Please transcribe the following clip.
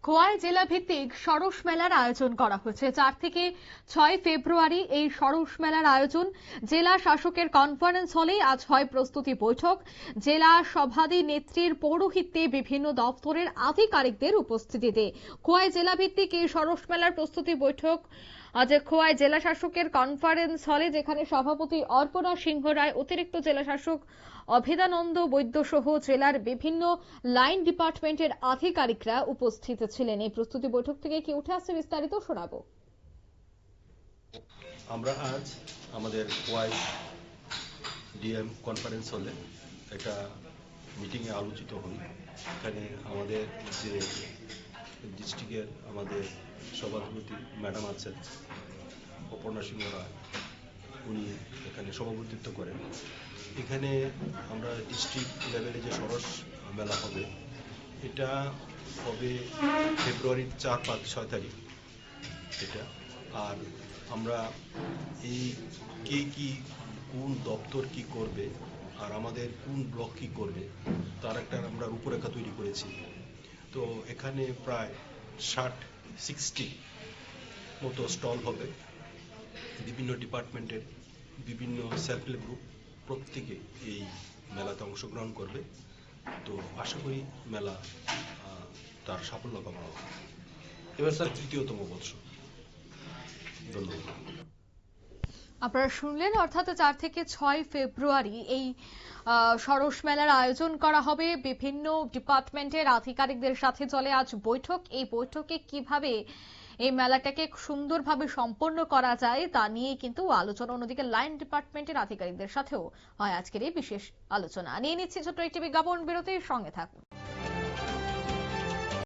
খোয়াই জেলা ভিত্তিক সরস মেলার আয়োজন করা হয়েছে। 4 থেকে 6 ফেব্রুয়ারি এই সরস মেলার আয়োজন। জেলা শাসকের কনফারেন্স হলে আজ হয় প্রস্তুতি বৈঠক। জেলা সভাধি নেত্রীর পৌরোহিত্যে বিভিন্ন দপ্তরের আধিকারিকদের উপস্থিতিতে খোয়াই জেলা ভিত্তিক এই সরস মেলার প্রস্তুতি বৈঠক আজ খোয়াই জেলা শাসকের কনফারেন্স হলে, যেখানে সভাপতি অর্পণা সিংহ রায়, অতিরিক্ত জেলা শাসক অভেদানন্দ বৈদ্য সহ জেলার বিভিন্ন লাইন ডিপার্টমেন্টের আধিকারিকরা উপস্থিত ছিলেন। এই প্রস্তুতি বৈঠক থেকে কি উঠে আসছে বিস্তারিত শোনাবো। আমরা আজ আমাদের খোয়াই ডিএম কনফারেন্স হলে একটা মিটিংয়ে আলোচিত হই। এখানে আমাদের যে ডিস্ট্রিক্টের আমাদের সভাপতি ম্যাডাম আছেন অপর্ণা সিংহ রায়, উনি এখানে সভাপতিত্ব করেন। এখানে আমরা ডিস্ট্রিক্ট লেভেলে যে সরস মেলা হবে, এটা হবে ফেব্রুয়ারির 4, 5, 6 তারিখ এটা। আর আমরা এই কি কোন দপ্তর কি করবে আর আমাদের কোন ব্লক কি করবে তার একটা আমরা রূপরেখা তৈরি করেছি। তো এখানে প্রায় 60 মতো স্টল হবে। বিভিন্ন ডিপার্টমেন্টের বিভিন্ন সেলফ হেল্প গ্রুপ প্রত্যেকে এই মেলাতে অংশগ্রহণ করবে। তো আশা করি মেলা তার সাফল্য কামনা হবে। এবার স্যার তৃতীয়তম বর্ষ। ধন্যবাদ। আপনারা শুনলেন, অর্থাৎ 4 থেকে 6 ফেব্রুয়ারি এই সরস মেলার আয়োজন করা হবে। বিভিন্ন ডিপার্টমেন্টের আধিকারিকদের সাথে চলে আজ বৈঠক। এই বৈঠকে কিভাবে এই মেলাটাকে সুন্দরভাবে সম্পন্ন করা যায় তা নিয়ে কিন্তু আলোচনা। অন্যদিকে লাইন ডিপার্টমেন্টের আধিকারিকদের সাথেও হয় আজকের এই বিশেষ আলোচনা। নিয়ে নিচ্ছি ছোট্ট একটি বিজ্ঞাপন বিরতির সঙ্গে থাকুন।